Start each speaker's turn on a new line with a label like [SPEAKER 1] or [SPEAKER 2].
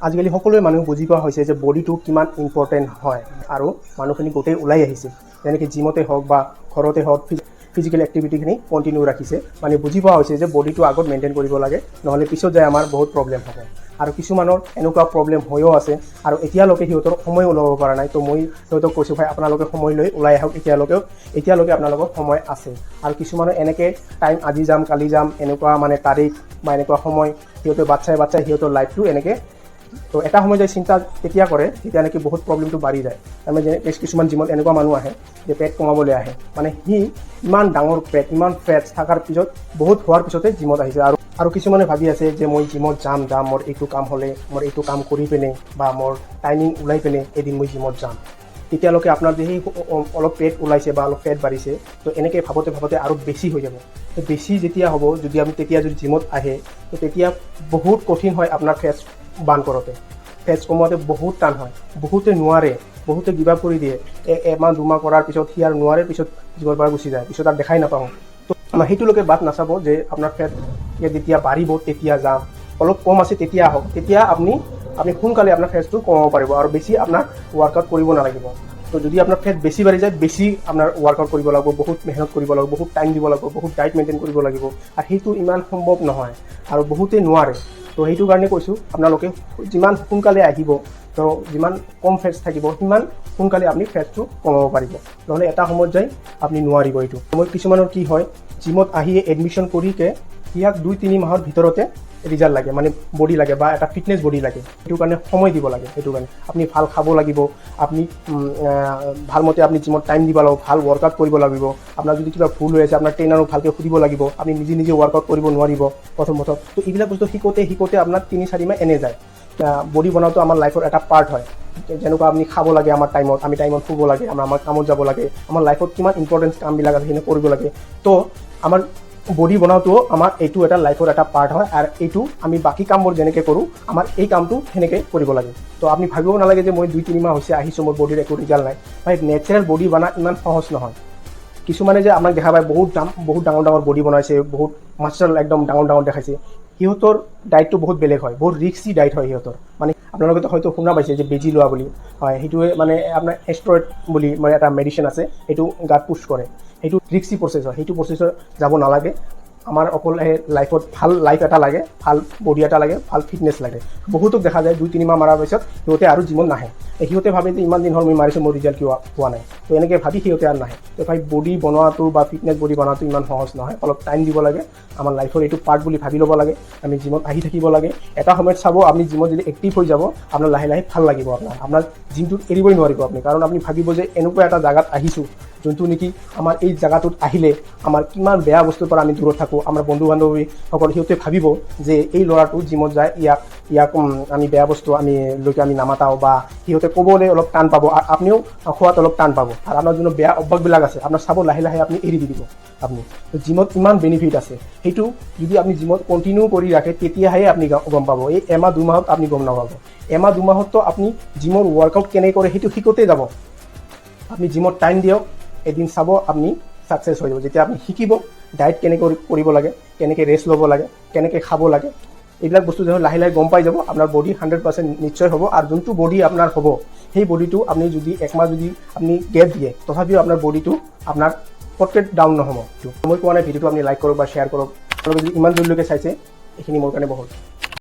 [SPEAKER 1] আজিকালি সকলোৱে মানুহ বুজি পোৱা হৈছে যে বডিটো কিমান ইম্পৰ্টেণ্ট হয় আৰু মানুহখিনি গোটেই ওলাই আহিছে যেনেকৈ জিমতে হওক বা ঘৰতে হওক ফিজিকেল এক্টিভিটিখিনি কণ্টিনিউ ৰাখিছে মানে বুজি পোৱা হৈছে যে বডিটো আগত মেইনটেইন কৰিব লাগে নহ'লে পিছত যায় আমাৰ বহুত প্ৰব্লেম হ'ব আৰু কিছুমানৰ এনেকুৱা প্ৰব্লেম হৈও আছে আৰু এতিয়ালৈকে সিহঁতৰ সময় ওলাব পৰা নাই তো মই সিহঁতক কৈছোঁ ভাই আপোনালোকে সময় লৈ ওলাই আহক এতিয়ালৈকে আপোনালোকৰ সময় আছে আৰু কিছুমানৰ এনেকৈ টাইম আজি যাম কালি যাম এনেকুৱা মানে তাৰিখ বা এনেকুৱা সময় সিহঁতে বাচ্চাই সিহঁতৰ লাইফটো এনেকৈ তো এটা সময় যে চিন্তা তেতিয়া কৰে তেতিয়া নেকি বহুত প্ৰব্লেমটো বাঢ়ি যায় তাৰমানে কিছুমান জিমত এনেকুৱা মানুহ আহে যে পেট কমাবলৈ আহে মানে সি ইমান ডাঙৰ পেট ইমান ফেটছ থকাৰ পিছত বহুত হোৱাৰ পিছতে জিমত আহিছে আৰু কিছুমানে ভাবি আছে যে মই জিমত যাম মোৰ এইটো কাম হ'লে মোৰ এইটো কাম কৰি পিনে বা মোৰ টাইমিং ওলাই পিনে এদিন মই জিমত যাম তেতিয়ালৈকে আপোনাৰ যে সেই অলপ পেট ওলাইছে বা অলপ ফেট বাঢ়িছে তো এনেকৈ ভাবোঁতে আৰু বেছি হৈ যাব তো বেছি যেতিয়া হ'ব যদি আপুনি তেতিয়া যদি জিমত আহে তো তেতিয়া বহুত কঠিন হয় আপোনাৰ ফেটছ বাৰ্ণ কৰোঁতে ফেটছ কমোৱাতে বহুত টান হয় বহুতে নোৱাৰে বহুতে গিভ আপ কৰি দিয়ে এমাহ দুমাহ কৰাৰ পিছত সি আৰু নোৱাৰে পিছত জিমৰ পৰা গুচি যায় পিছত আৰু দেখাই নাপাওঁ তো আমাৰ সেইটোলৈকে বাট নাচাব যে আপোনাৰ ফেট যেতিয়া বাঢ়িব তেতিয়া যাম অলপ কম আছে তেতিয়া আহক তেতিয়া আপুনি সোনকালে আপোনাৰ ফেটছটো কমাব পাৰিব আৰু বেছি আপোনাৰ ৱৰ্কআউট কৰিব নালাগিব তো যদি আপোনাৰ ফেট বেছি বাঢ়ি যায় বেছি আপোনাৰ ৱৰ্কআউট কৰিব লাগিব বহুত মেহনত কৰিব লাগিব বহুত টাইম দিব লাগিব বহুত ডাইট মেইনটেইন কৰিব লাগিব আৰু সেইটো ইমান সম্ভৱ নহয় আৰু বহুতে নোৱাৰে তো সেইটো কাৰণে কৈছোঁ আপোনালোকে যিমান সোনকালে আহিব তো যিমান কম ফেটছ থাকিব সিমান সোনকালে আপুনি ফেটছটো কমাব পাৰিব নহ'লে এটা সময়ত যায় আপুনি নোৱাৰিব এইটো মই কিছুমানৰ কি হয় জিমত আহিয়ে এডমিশ্যন কৰিকে ইয়াক 2-3 মাহৰ ভিতৰতে ৰিজাল্ট লাগে মানে বডি লাগে বা এটা ফিটনেছ বডি লাগে সেইটো কাৰণে সময় দিব লাগে সেইটো কাৰণে আপুনি ভাল খাব লাগিব আপুনি ভালমতে আপুনি জিমত টাইম দিব লাগিব ভাল ৱৰ্কআউট কৰিব লাগিব আপোনাৰ যদি কিবা ভুল হৈ আছে আপোনাৰ ট্ৰেইনাৰক ভালকৈ সুধিব লাগিব আপুনি নিজে ৱৰ্কআউট কৰিব নোৱাৰিব প্ৰথমত তো এইবিলাক বস্তু শিকোতে আপোনাৰ 3-4 মাহ এনে যায় বডি বনাওঁতে আমাৰ লাইফৰ এটা পাৰ্ট হয় যেনেকুৱা আপুনি খাব লাগে আমাৰ টাইমত আমি টাইমত শুব লাগে আমাৰ কামত যাব লাগে আমাৰ লাইফত কিমান ইম্পৰ্টেঞ্চ কামবিলাক আছে সেইখিনি কৰিব লাগে তো আমাৰ বডি বনাওঁতেও আমাৰ এইটো এটা লাইফৰ এটা পাৰ্ট হয় আৰু এইটো আমি বাকী কামবোৰ যেনেকৈ কৰোঁ আমাৰ এই কামটো সেনেকৈ কৰিব লাগে তো আপুনি ভাবিব নালাগে যে মই 2-3 মাহ হৈছে আহিছোঁ মোৰ বডিৰ একো ৰিজাল্ট নাই ভাই নেচাৰেল বডি বনা ইমান সহজ নহয় কিছুমানে যে আমাক দেখা পায় বহুত ডাঙৰ বডি বনাইছে বহুত মাছল একদম ডাঙৰ দেখাইছে সিহঁতৰ ডায়েটটো বহুত বেলেগ হয় বহুত ৰিস্কি ডায়েট হয় সিহঁতৰ মানে আপোনালোকে হয়তো শুনা পাইছে যে বেজি লোৱা বুলি হয় সেইটোৱে মানে আপোনাৰ এষ্ট্ৰইড বুলি মানে এটা মেডিচিন আছে সেইটো গাত পুছ কৰে সেইটো ৰিস্কি প্ৰচেছ হয় সেইটো প্ৰচেছত যাব নালাগে আমাৰ অকল লাইফত ভাল লাইফ এটা লাগে ভাল বডি এটা লাগে ভাল ফিটনেছ লাগে বহুতক দেখা যায় 2-3 মাহ মৰাৰ পিছত সিহঁতে আৰু জিমত নাহে সিহঁতে ভাবে যে ইমান দিন হ'ল মই মাৰিছোঁ মোৰ ৰিজাল্ট কিয় হোৱা নাই তো এনেকৈ ভাবি সিহঁতে আৰু নাহে তো ভাই বডি বনোৱাটো বা ফিটনেছ বডি বনোৱাটো ইমান সহজ নহয় অলপ টাইম দিব লাগে আমাৰ লাইফৰ এইটো পাৰ্ট বুলি ভাবি ল'ব লাগে আমি জিমত আহি থাকিব লাগে এটা সময়ত চাব আপুনি জিমত যদি এক্টিভ হৈ যাব আপোনাৰ লাহে ভাল লাগিব আপোনাৰ জিমটোত এৰিবই নোৱাৰিব আপুনি কাৰণ আপুনি ভাবিব যে এনেকুৱা এটা জাগাত আহিছোঁ যোনটো নেকি আমাৰ এই জাগাটোত আহিলে আমাৰ কিমান বেয়া বস্তুৰ পৰা আমি দূৰত থাকোঁ আমাৰ বন্ধু বান্ধৱীসকল সিহঁতে ভাবিব যে এই ল'ৰাটো জিমত যায় ইয়াক আমি বেয়া বস্তু আমি নামাতাওঁ বা সিহঁতে ক'বলৈ অলপ টান পাব আৰু আপুনিও খোৱাত অলপ টান পাব আৰু আপোনাৰ যোনটো বেয়া অভ্যাসবিলাক আছে আপোনাৰ চাব লাহে আপুনি এৰি দিব আপুনি জিমত ইমান বেনিফিট আছে সেইটো যদি আপুনি জিমত কণ্টিনিউ কৰি ৰাখে তেতিয়াহে আপুনি গম পাব এই এমাহ 2 মাহত আপুনি গম নাপাব এমাহ 2 মাহততো আপুনি জিমৰ ৱৰ্কআউট কেনেকৈ কৰে সেইটো শিকোতে যাব আপুনি জিমত টাইম দিয়ক এদিন চাব আপুনি ছাকচেছ হৈ যাব যেতিয়া আপুনি শিকিব ডায়েট কেনেকৈ কৰিব লাগে কেনেকৈ ৰেষ্ট ল'ব লাগে কেনেকৈ খাব লাগে এইবিলাক বস্তু যখন লাহে গম পাই যাব আপোনাৰ বডি 100% নিশ্চয় হ'ব আৰু যোনটো বডি আপোনাৰ হ'ব সেই বডিটো আপুনি যদি একমাহ যদি আপুনি গেপ দিয়ে তথাপিও আপোনাৰ বডিটো আপোনাৰ পটকে ডাউন নহ'ব মই কোৱা নাই ভিডিঅ'টো আপুনি লাইক কৰক বা শ্বেয়াৰ কৰক আপোনালোকে যদি ইমান দূৰলৈকে চাইছে এইখিনি মোৰ কাৰণে বহুত